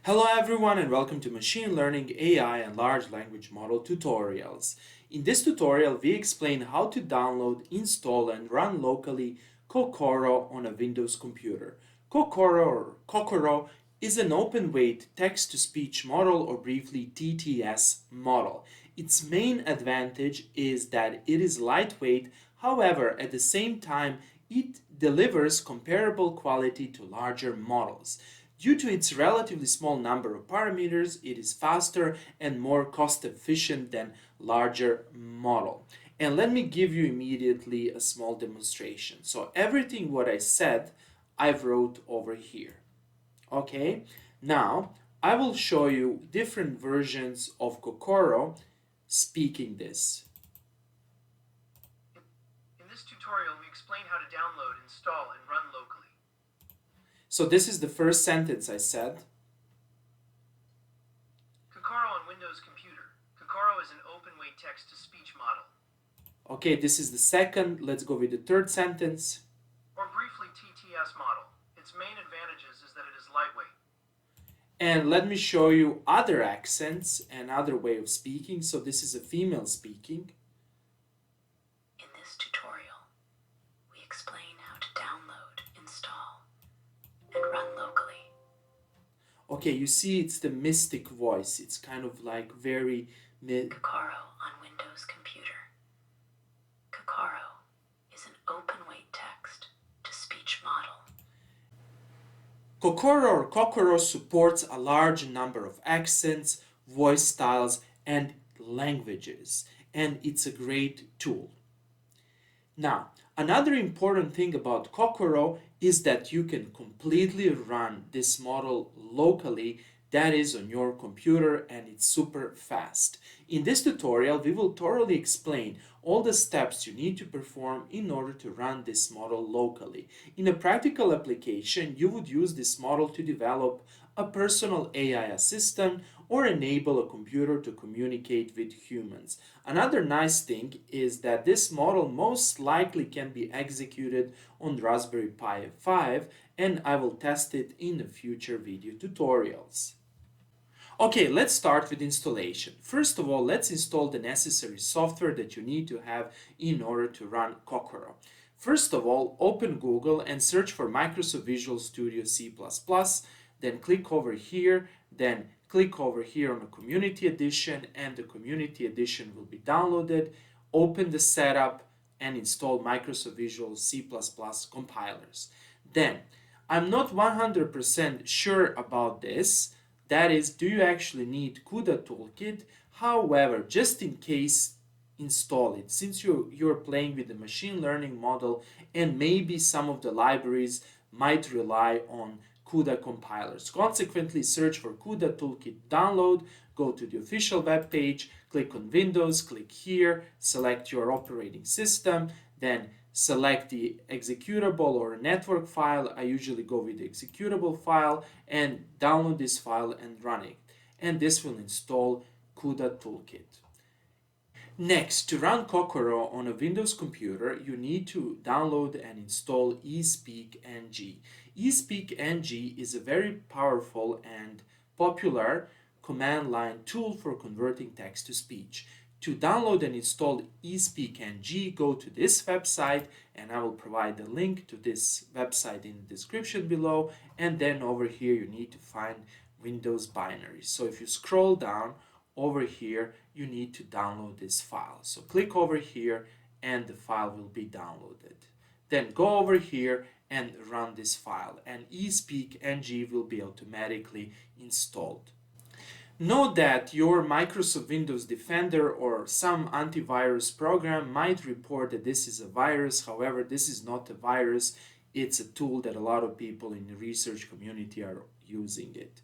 Hello everyone and welcome to Machine Learning, AI and Large Language Model tutorials. In this tutorial we explain how to download, install and run locally Kokoro on a Windows computer. Kokoro is an open-weight text-to-speech model, or briefly TTS model. Its main advantage is that it is lightweight, however at the same time it delivers comparable quality to larger models. Due to its relatively small number of parameters, it is faster and more cost efficient than larger model. And let me give you immediately a small demonstration. So everything what I said, I've wrote over here. Okay, now I will show you different versions of Kokoro speaking this. In this tutorial, we explain how to download, install, and run locally. So this is the first sentence I said. Kokoro on Windows computer. Kokoro is an open-weight text-to-speech model. Okay, this is the second. Let's go with the third sentence. Or briefly, TTS model. Its main advantages is that it is lightweight. And let me show you other accents and other way of speaking. So this is a female speaking. In this tutorial, we explain how to download, install, and run locally. Okay, you see it's the mystic voice. It's kind of like very... Kokoro on Windows computer. Kokoro is an open-weight text-to-speech model. Kokoro supports a large number of accents, voice styles, and languages. And it's a great tool. Now, another important thing about Kokoro is that you can completely run this model locally, that is on your computer, and it's super fast. In this tutorial, we will thoroughly explain all the steps you need to perform in order to run this model locally. In a practical application, you would use this model to develop a personal AI assistant or enable a computer to communicate with humans. Another nice thing is that this model most likely can be executed on Raspberry Pi 5, and I will test it in the future video tutorials. Okay, let's start with installation. First of all, let's install the necessary software that you need to have in order to run Kokoro. First of all, open Google and search for Microsoft Visual Studio C++, then click over here, then click over here on the Community Edition, and the Community Edition will be downloaded. Open the setup and install Microsoft Visual C++ compilers. Then, I'm not 100% sure about this. That is, do you actually need CUDA toolkit? However, just in case, install it, since you're playing with the machine learning model and maybe some of the libraries might rely on CUDA compilers. Consequently, search for CUDA toolkit download, go to the official web page, click on Windows, click here, select your operating system, then select the executable or network file. I usually go with the executable file and download this file and run it. And this will install CUDA toolkit. Next, to run Kokoro on a Windows computer, you need to download and install eSpeak NG. eSpeak NG is a very powerful and popular command line tool for converting text to speech. To download and install eSpeak NG, go to this website, and I will provide the link to this website in the description below, and then over here you need to find Windows binary. So if you scroll down over here, you need to download this file. So click over here and the file will be downloaded. Then go over here and run this file, and eSpeak NG will be automatically installed. Note that your Microsoft Windows Defender or some antivirus program might report that this is a virus. However, this is not a virus. It's a tool that a lot of people in the research community are using it.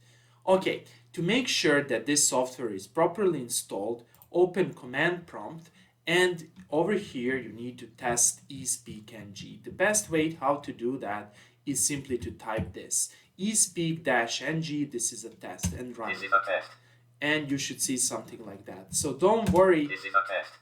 Okay, to make sure that this software is properly installed, open Command Prompt, and over here you need to test eSpeak NG. The best way how to do that is simply to type this eSpeak-NG. This is a test, and run it. This is a test. And you should see something like that. So don't worry. This is a test.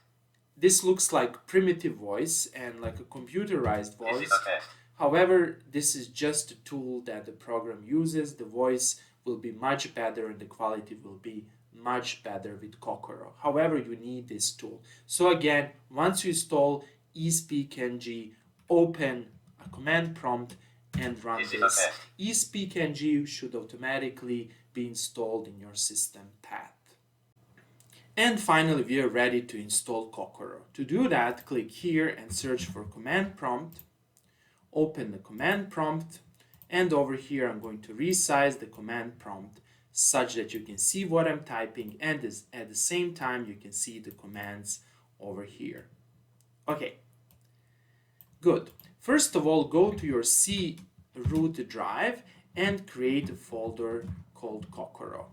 This looks like primitive voice and like a computerized voice. This is a test. However, this is just a tool that the program uses. The voice will be much better and the quality will be much better with Kokoro. However, you need this tool. So again, once you install eSpeak NG, open a command prompt and run this. eSpeak NG should automatically be installed in your system path. And finally, we are ready to install Kokoro. To do that, click here and search for command prompt. Open the command prompt, and over here I'm going to resize the command prompt such that you can see what I'm typing, and at the same time you can see the commands over here. Okay, good. First of all, go to your C root drive and create a folder called Kokoro.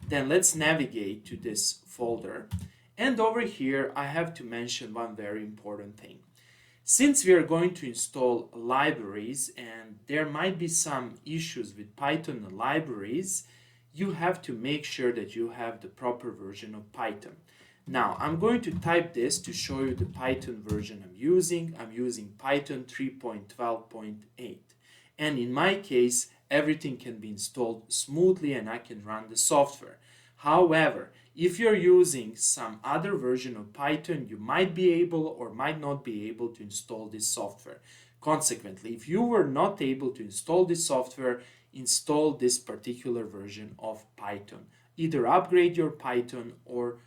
Then let's navigate to this folder, and over here I have to mention one very important thing. Since we are going to install libraries and there might be some issues with Python libraries, you have to make sure that you have the proper version of Python. Now, I'm going to type this to show you the Python version I'm using. I'm using Python 3.12.8. And in my case, everything can be installed smoothly and I can run the software. However, if you're using some other version of Python, you might be able or might not be able to install this software. Consequently, if you were not able to install this software, install this particular version of Python. Either upgrade your Python or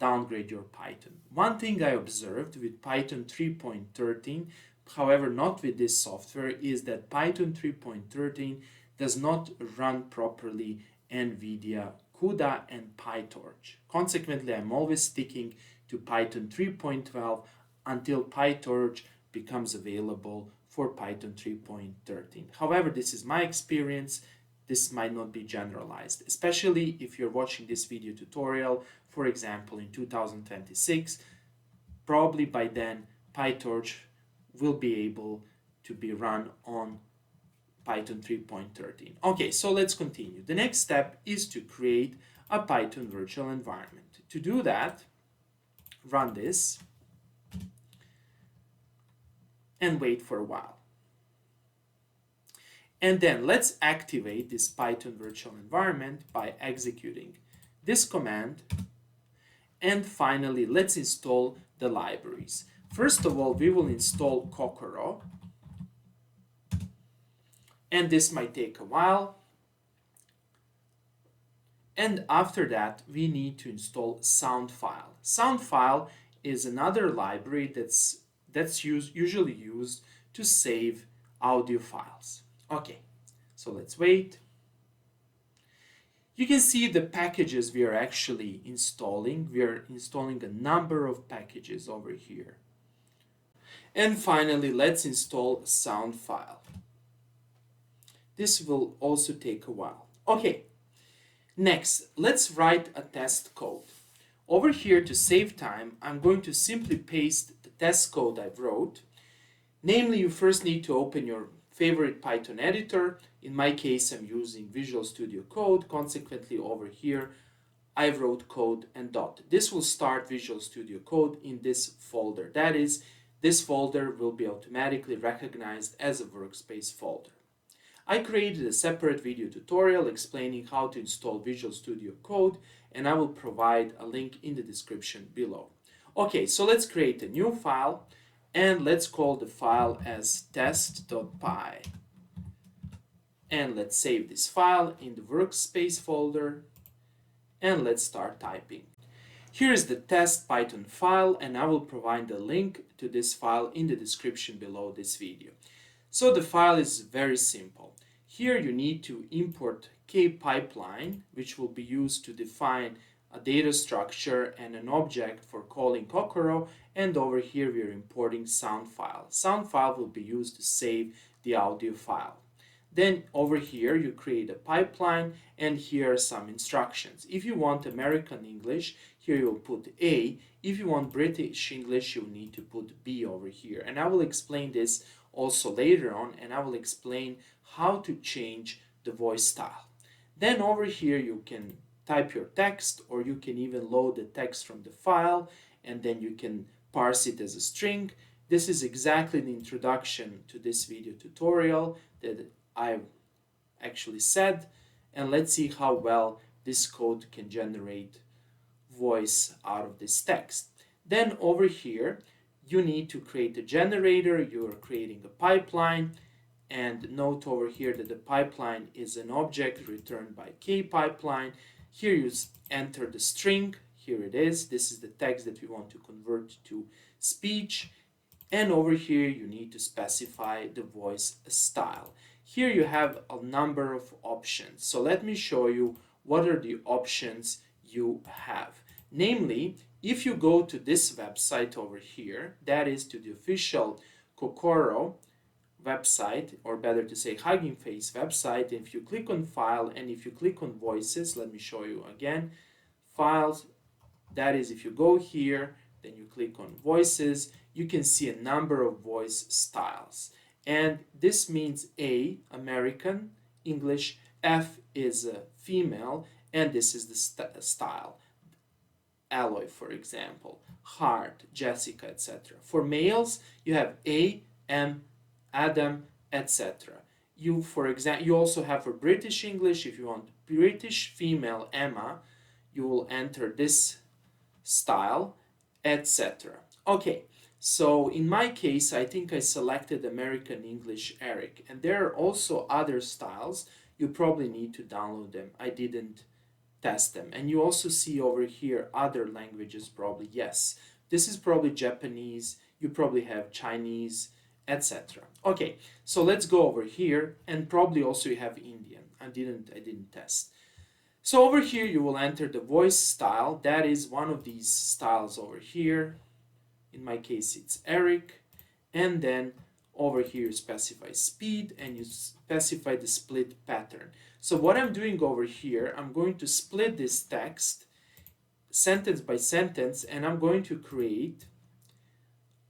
downgrade your Python. One thing I observed with Python 3.13, however not with this software, is that Python 3.13 does not run properly NVIDIA CUDA and PyTorch. Consequently, I'm always sticking to Python 3.12 until PyTorch becomes available for Python 3.13. However, this is my experience. This might not be generalized, especially if you're watching this video tutorial, for example, in 2026. Probably by then, PyTorch will be able to be run on Python 3.13. Okay, so let's continue. The next step is to create a Python virtual environment. To do that, run this and wait for a while. And then let's activate this Python virtual environment by executing this command. And finally, let's install the libraries. First of all, we will install Kokoro. And this might take a while. And after that, we need to install Soundfile. Soundfile is another library that's usually used to save audio files. Okay, so let's wait. You can see the packages we are actually installing. We are installing a number of packages over here. And finally, let's install Soundfile. This will also take a while. Okay, next, let's write a test code. Over here, to save time, I'm going to simply paste the test code I wrote. Namely, you first need to open your favorite Python editor. In my case, I'm using Visual Studio Code. Consequently, over here, I wrote code and dot. This will start Visual Studio Code in this folder. That is, this folder will be automatically recognized as a workspace folder. I created a separate video tutorial explaining how to install Visual Studio Code, and I will provide a link in the description below. Okay, so let's create a new file, and let's call the file as test.py. And let's save this file in the workspace folder, and let's start typing. Here is the test Python file, and I will provide the link to this file in the description below this video. So the file is very simple. Here you need to import kpipeline, which will be used to define a data structure and an object for calling Kokoro, and over here we are importing Soundfile. Soundfile will be used to save the audio file. Then over here you create a pipeline, and here are some instructions. If you want American English, here you'll put A. If you want British English, you'll need to put B over here. And I will explain this also later on, and I will explain how to change the voice style. Then over here you can type your text, or you can even load the text from the file, and then you can parse it as a string. This is exactly the introduction to this video tutorial that I actually said, and let's see how well this code can generate voice out of this text. Then over here, you need to create a generator. You are creating a pipeline, and note over here that the pipeline is an object returned by kPipeline. Here you enter the string. Here it is. This is the text that we want to convert to speech. And over here, you need to specify the voice style. Here you have a number of options. So let me show you what are the options you have. Namely, if you go to this website over here, that is to the official Kokoro website, or better to say Hugging Face website, if you click on File and if you click on Voices, let me show you again, Files, that is if you go here, then you click on Voices, you can see a number of voice styles. And this means A, American, English, F is female, and this is the style. Alloy, for example, Hart, Jessica, etc. For males, you have A, M, Adam, etc. You, for example, you also have for British English, if you want British female Emma, you will enter this style, etc. Okay, so in my case, I think I selected American English Eric, and there are also other styles. You probably need to download them. I didn't test them. And you also see over here other languages, probably. Yes, this is probably Japanese. You probably have Chinese, etc. Okay, so let's go over here, and probably also you have Indian. I didn't test. So over here you will enter the voice style. That is one of these styles over here. In my case it's Eric. And then over here you specify speed and you specify the split pattern. So what I'm doing over here, I'm going to split this text sentence by sentence, and I'm going to create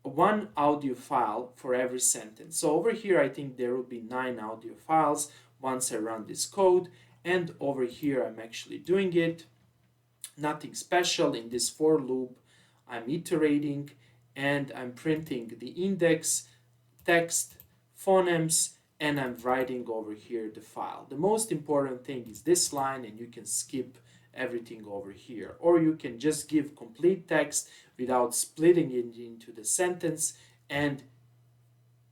one audio file for every sentence. So over here I think there will be 9 audio files once I run this code, and over here I'm actually doing it. Nothing special. In this for loop I'm iterating and I'm printing the index, text, phonemes, and I'm writing over here the file. The most important thing is this line, and you can skip everything over here, or you can just give complete text without splitting it into the sentence, and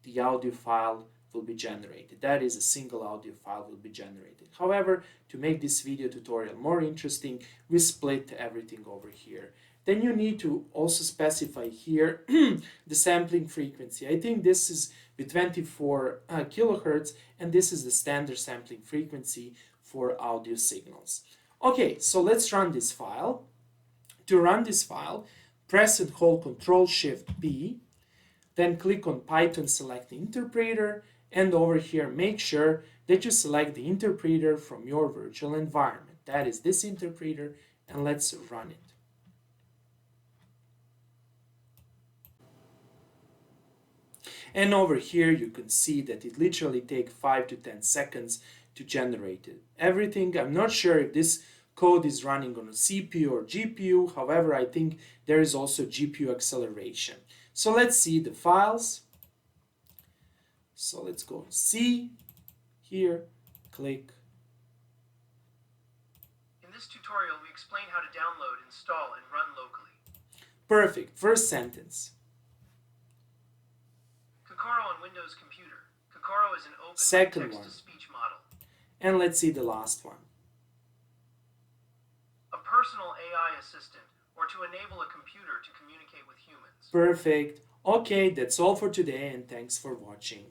the audio file will be generated. That is, a single audio file will be generated. However, to make this video tutorial more interesting, we split everything over here. Then you need to also specify here the sampling frequency. I think this is with 24 kilohertz, and this is the standard sampling frequency for audio signals. Okay, so let's run this file. To run this file, press and hold Ctrl-Shift-B, then click on Python, select the interpreter, and over here make sure that you select the interpreter from your virtual environment. That is this interpreter, and let's run it. And over here you can see that it literally takes 5 to 10 seconds to generate it. Everything, I'm not sure if this code is running on a CPU or GPU, however I think there is also GPU acceleration. So let's see the files. So let's go C, here, click. In this tutorial, we explain how to download, install, and run locally. Perfect. First sentence. Kokoro on Windows computer. Kokoro is an open Second one. text-to-speech model. And let's see the last one. A personal AI assistant, or to enable a computer to communicate with humans. Perfect. Okay, that's all for today, and thanks for watching.